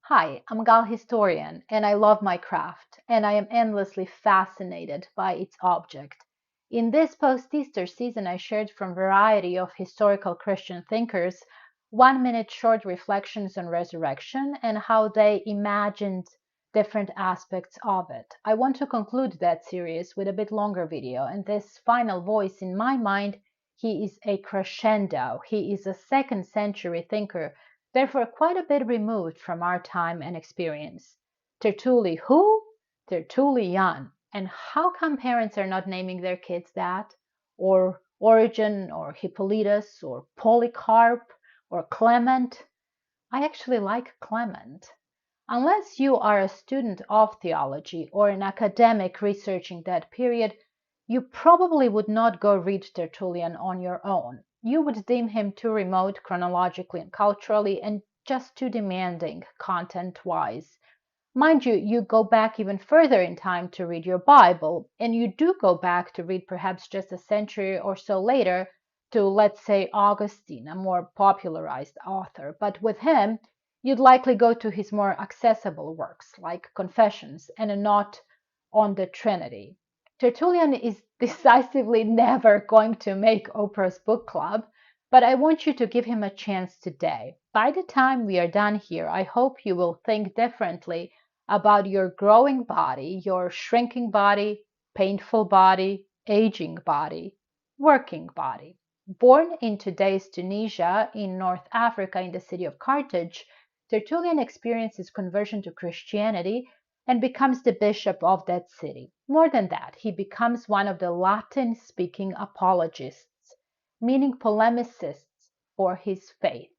Hi, I'm Gal Historian, and I love my craft, and I am endlessly fascinated by its object. In this post-Easter season, I shared from a variety of historical Christian thinkers 1 minute short reflections on resurrection and how they imagined different aspects of it. I want to conclude that series with a bit longer video, and this final voice in my mind, he is a crescendo. He is a second century thinker, therefore quite a bit removed from our time and experience. Tertulli-Who? Tertullian. And how come parents are not naming their kids that? Or Origen, or Hippolytus, or Polycarp, or Clement? I actually like Clement. Unless you are a student of theology or an academic researching that period, you probably would not go read Tertullian on your own. You would deem him too remote chronologically and culturally and just too demanding content-wise. Mind you, you go back even further in time to read your Bible, and you do go back to read perhaps just a century or so later to, let's say, Augustine, a more popularized author. But with him, you'd likely go to his more accessible works like Confessions and a Note on the Trinity. Tertullian is decisively never going to make Oprah's book club, but I want you to give him a chance today. By the time we are done here, I hope you will think differently about your growing body, your shrinking body, painful body, aging body, working body. Born in today's Tunisia in North Africa in the city of Carthage, Tertullian experiences conversion to Christianity and becomes the bishop of that city. More than that, he becomes one of the Latin-speaking apologists, meaning polemicists for his faith.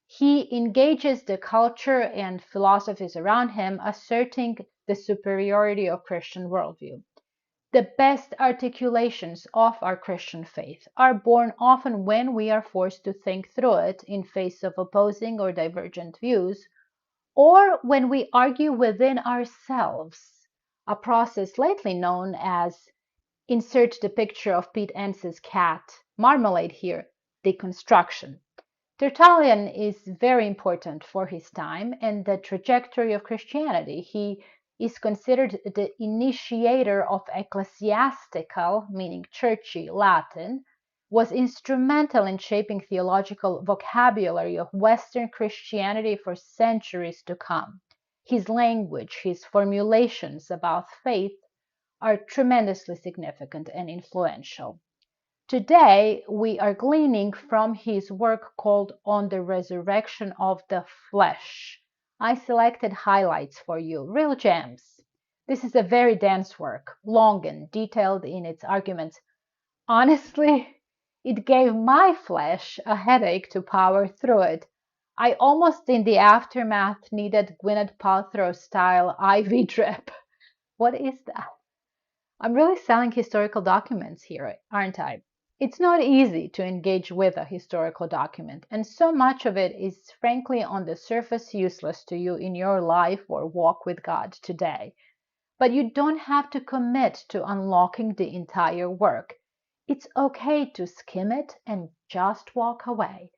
He engages the culture and philosophies around him, asserting the superiority of Christian worldview. The best articulations of our Christian faith are born often when we are forced to think through it in face of opposing or divergent views, or when we argue within ourselves, a process lately known as, insert the picture of Pete Ence's cat, Marmalade here, deconstruction. Tertullian is very important for his time and the trajectory of Christianity. He is considered the initiator of ecclesiastical, meaning churchy, Latin, was instrumental in shaping theological vocabulary of Western Christianity for centuries to come. His language, his formulations about faith are tremendously significant and influential. Today, we are gleaning from his work called On the Resurrection of the Flesh. I selected highlights for you, real gems. This is a very dense work, long and detailed in its arguments. Honestly, it gave my flesh a headache to power through it. I almost in the aftermath needed Gwyneth Paltrow style IV drip. What is that? I'm really selling historical documents here, aren't I? It's not easy to engage with a historical document, and so much of it is frankly on the surface useless to you in your life or walk with God today. But you don't have to commit to unlocking the entire work. It's okay to skim it and just walk away.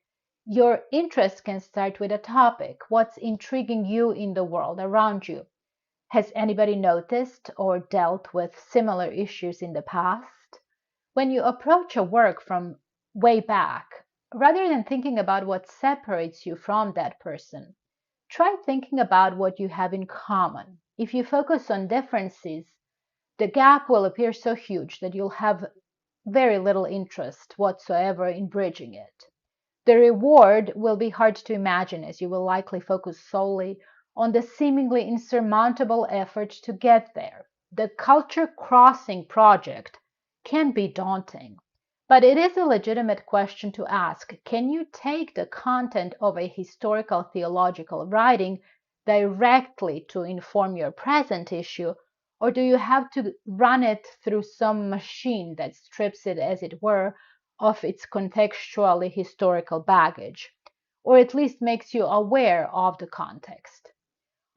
Your interest can start with a topic, what's intriguing you in the world around you. Has anybody noticed or dealt with similar issues in the past? When you approach a work from way back, rather than thinking about what separates you from that person, try thinking about what you have in common. If you focus on differences, the gap will appear so huge that you'll have very little interest whatsoever in bridging it. The reward will be hard to imagine, as you will likely focus solely on the seemingly insurmountable effort to get there. The culture crossing project can be daunting, but it is a legitimate question to ask. Can you take the content of a historical theological writing directly to inform your present issue, or do you have to run it through some machine that strips it, as it were, of its contextually historical baggage, or at least makes you aware of the context?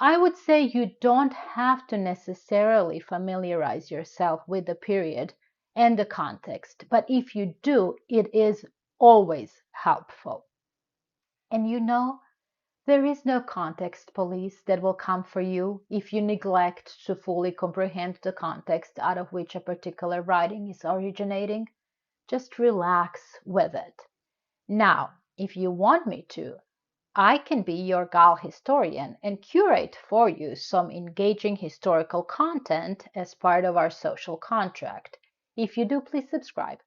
I would say you don't have to necessarily familiarize yourself with the period and the context, but if you do, it is always helpful. And you know, There is no context police that will come for you if you neglect to fully comprehend the context out of which a particular writing is originating. Just relax with it. Now, if you want me to, I can be your gal historian and curate for you some engaging historical content as part of our social contract. If you do, please subscribe.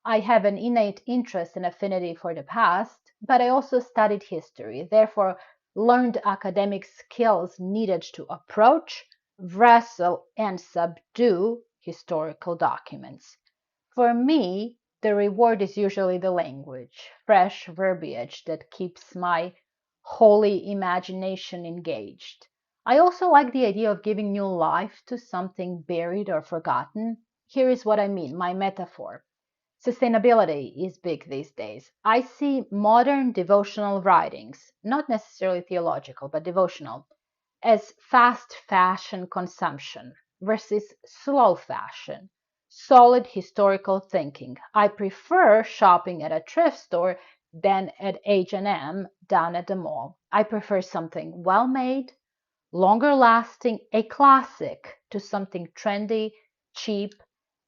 I have an innate interest and affinity for the past, but I also studied history, therefore learned academic skills needed to approach, wrestle, and subdue historical documents. For me, the reward is usually the language, fresh verbiage that keeps my holy imagination engaged. I also like the idea of giving new life to something buried or forgotten. Here is what I mean, my metaphor. Sustainability is big these days. I see modern devotional writings, not necessarily theological, but devotional, as fast fashion consumption versus slow fashion, solid historical thinking. I prefer shopping at a thrift store than at H&M down at the mall. I prefer something well made, longer lasting, a classic to something trendy, cheap,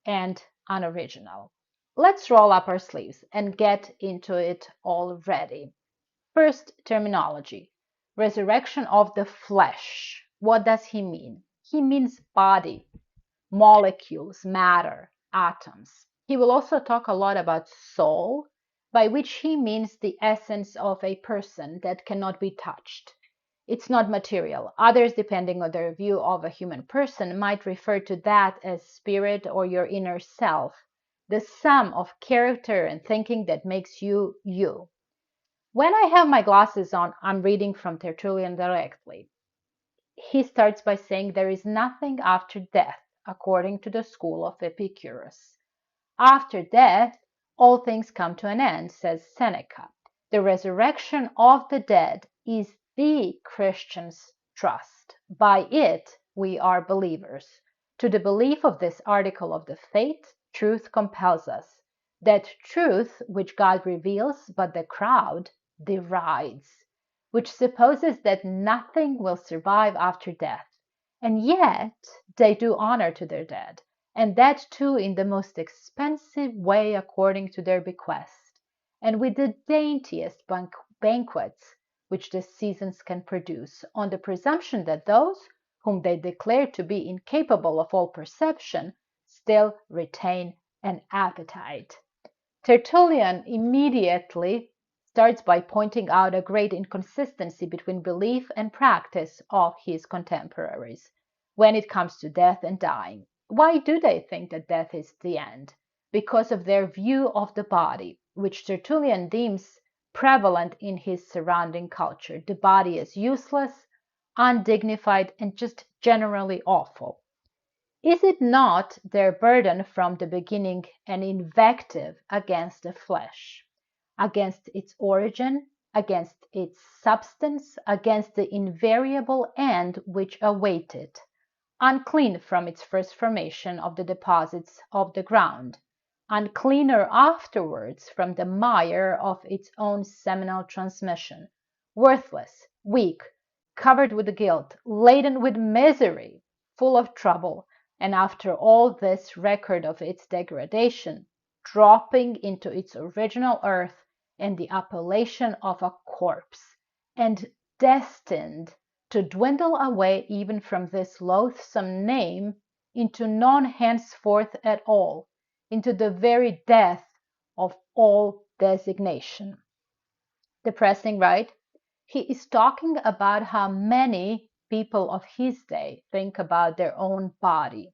and unoriginal. Let's roll up our sleeves and get into it already. First, terminology. Resurrection of the flesh. What does he mean? He means body, molecules, matter, atoms. He will also talk a lot about soul, by which he means the essence of a person that cannot be touched. It's not material. Others, depending on their view of a human person, might refer to that as spirit or your inner self, the sum of character and thinking that makes you you. When I have my glasses on, I'm reading from Tertullian directly. He starts by saying there is nothing after death, according to the school of Epicurus. After death, all things come to an end, says Seneca. The resurrection of the dead is the Christian's trust. By it, we are believers. To the belief of this article of the faith, truth compels us. That truth which God reveals, but the crowd derides, which supposes that nothing will survive after death. And yet, they do honor to their dead, and that too in the most expensive way according to their bequest, and with the daintiest banquets which the seasons can produce, on the presumption that those whom they declare to be incapable of all perception still retain an appetite. Tertullian immediately starts by pointing out a great inconsistency between belief and practice of his contemporaries when it comes to death and dying. Why do they think that death is the end? Because of their view of the body, which Tertullian deems prevalent in his surrounding culture. The body is useless, undignified, and just generally awful. Is it not their burden from the beginning an invective against the flesh, against its origin, against its substance, against the invariable end which await it, unclean from its first formation of the deposits of the ground, uncleaner afterwards from the mire of its own seminal transmission, worthless, weak, covered with guilt, laden with misery, full of trouble, and after all this record of its degradation, dropping into its original earth and the appellation of a corpse, and destined to dwindle away even from this loathsome name into none henceforth at all, into the very death of all designation. Depressing, right? He is talking about how many people of his day think about their own body.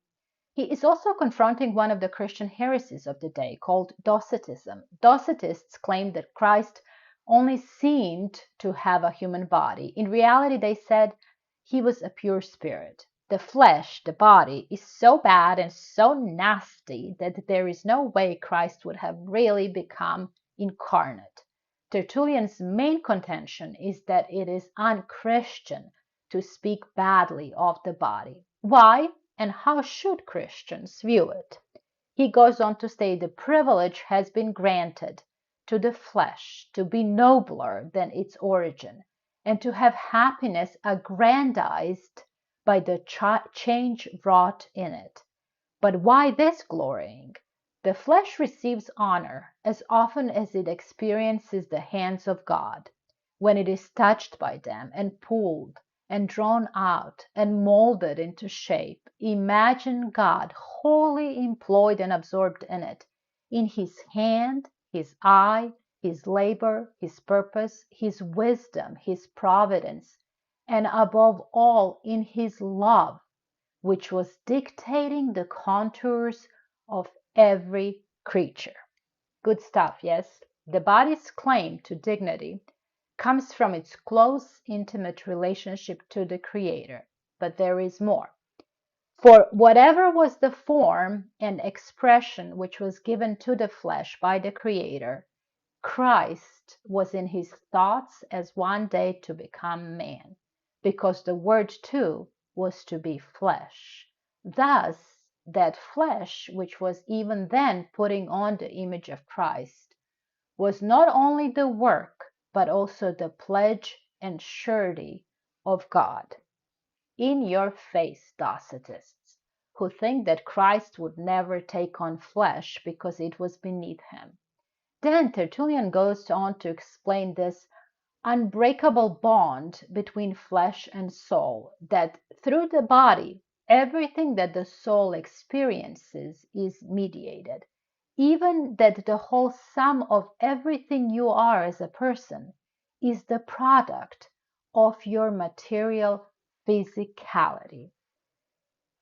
He is also confronting one of the Christian heresies of the day called Docetism. Docetists claim that Christ only seemed to have a human body. In reality, they said he was a pure spirit. The flesh, the body, is so bad and so nasty that there is no way Christ would have really become incarnate. Tertullian's main contention is that it is unchristian to speak badly of the body. Why? And how should Christians view it? He goes on to say the privilege has been granted to the flesh to be nobler than its origin, and to have happiness aggrandized by the change wrought in it. But why this glorying? The flesh receives honor as often as it experiences the hands of God, when it is touched by them and pulled and drawn out and molded into shape. Imagine God wholly employed and absorbed in it, in his hand, his eye, his labor, his purpose, his wisdom, his providence, and above all in his love, which was dictating the contours of every creature. Good stuff, yes? The body's claim to dignity comes from its close, intimate relationship to the Creator. But there is more. For whatever was the form and expression which was given to the flesh by the Creator, Christ was in his thoughts as one day to become man, because the Word too was to be flesh. Thus, that flesh, which was even then putting on the image of Christ, was not only the work, but also the pledge and surety of God. In your face, Docetists, who think that Christ would never take on flesh because it was beneath him. Then Tertullian goes on to explain this unbreakable bond between flesh and soul, that through the body, everything that the soul experiences is mediated, even that the whole sum of everything you are as a person is the product of your material physicality.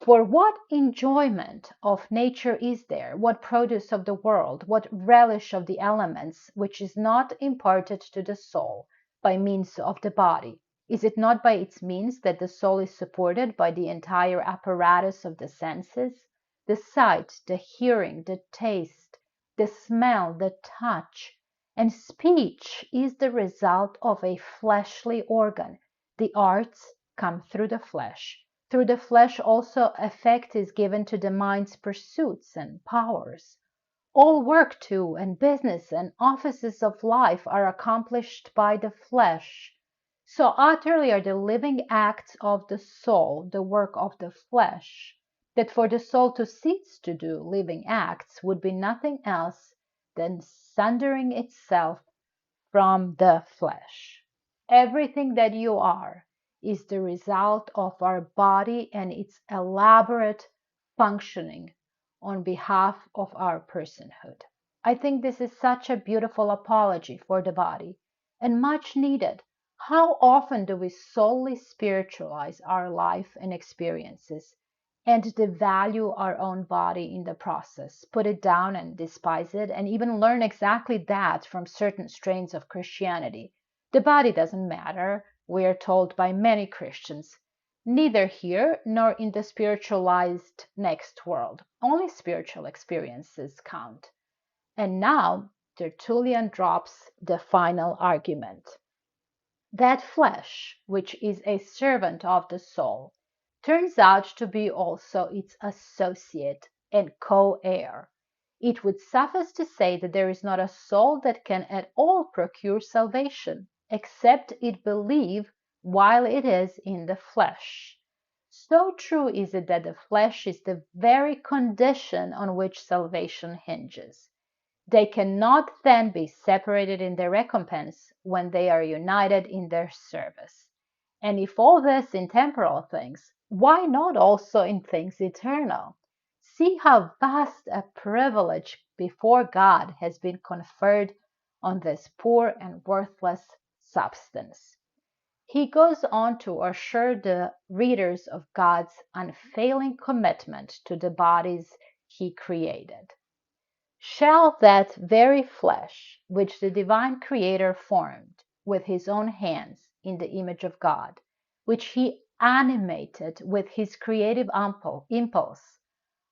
For what enjoyment of nature is there, what produce of the world, what relish of the elements, which is not imparted to the soul by means of the body? Is it not by its means that the soul is supported by the entire apparatus of the senses? The sight, the hearing, the taste, the smell, the touch, and speech is the result of a fleshly organ. The arts come through the flesh. Through the flesh also effect is given to the mind's pursuits and powers. All work too, and business and offices of life are accomplished by the flesh. So utterly are the living acts of the soul the work of the flesh, that for the soul to cease to do living acts would be nothing else than sundering itself from the flesh. Everything that you are is the result of our body and its elaborate functioning on behalf of our personhood. I think this is such a beautiful apology for the body and much needed. How often do we solely spiritualize our life and experiences and devalue our own body in the process, put it down and despise it, and even learn exactly that from certain strains of Christianity? The body doesn't matter, we are told by many Christians, neither here nor in the spiritualized next world. Only spiritual experiences count. And now Tertullian drops the final argument. That flesh, which is a servant of the soul, turns out to be also its associate and co-heir. It would suffice to say that there is not a soul that can at all procure salvation, except it believe while it is in the flesh. So true is it that the flesh is the very condition on which salvation hinges. They cannot then be separated in their recompense when they are united in their service. And if all this in temporal things, why not also in things eternal? See how vast a privilege before God has been conferred on this poor and worthless substance. He goes on to assure the readers of God's unfailing commitment to the bodies he created. Shall that very flesh, which the divine Creator formed with his own hands in the image of God, which he animated with his creative impulse,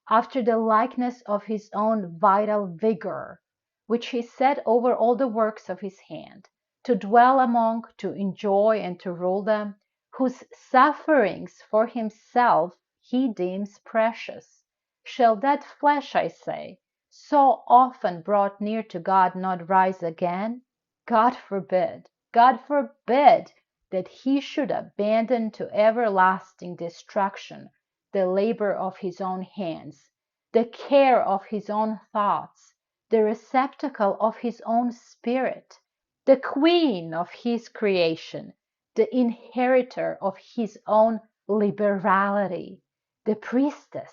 after the likeness of his own vital vigor, which he set over all the works of his hand, to dwell among, to enjoy, and to rule them, whose sufferings for himself he deems precious, shall that flesh, I say, so often brought near to God, not rise again? God forbid! God forbid! that he should abandon to everlasting destruction the labor of his own hands, the care of his own thoughts, the receptacle of his own spirit, the queen of his creation, the inheritor of his own liberality, the priestess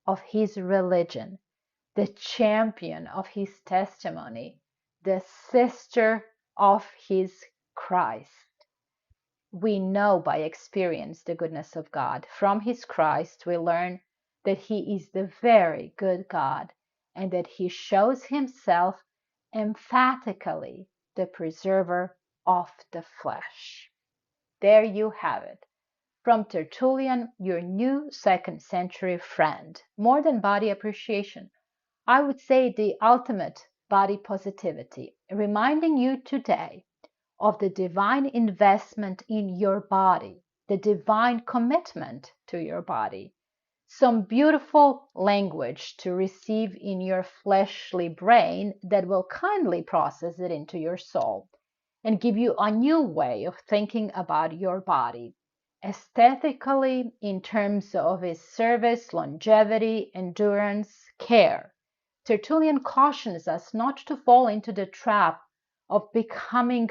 of his religion, the champion of his testimony, the sister of his Christ. We know by experience the goodness of God. From his Christ, we learn that he is the very good God and that he shows himself emphatically the preserver of the flesh. There you have it. From Tertullian, your new second century friend. More than body appreciation, I would say the ultimate body positivity, reminding you today of the divine investment in your body, the divine commitment to your body. Some beautiful language to receive in your fleshly brain that will kindly process it into your soul and give you a new way of thinking about your body, aesthetically in terms of its service, longevity, endurance, care. Tertullian cautions us not to fall into the trap of becoming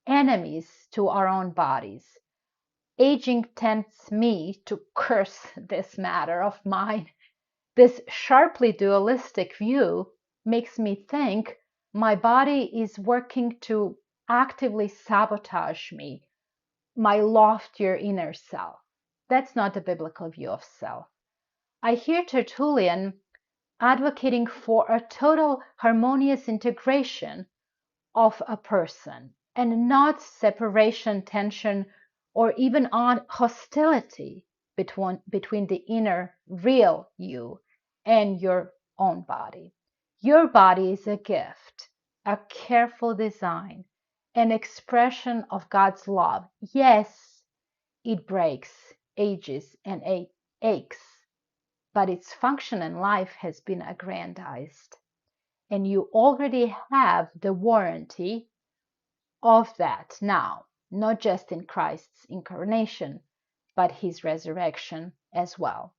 enemies to our own bodies. Aging tempts me to curse this matter of mine. This sharply dualistic view makes me think my body is working to actively sabotage me, my loftier inner self. That's not the biblical view of self. I hear Tertullian advocating for a total harmonious integration of a person and not separation, tension, or even on hostility between the inner real you and your own body. Your body is a gift, a careful design, an expression of God's love. Yes, it breaks, ages, and aches, but its function in life has been aggrandized. And you already have the warranty of that now, not just in Christ's incarnation, but his resurrection as well.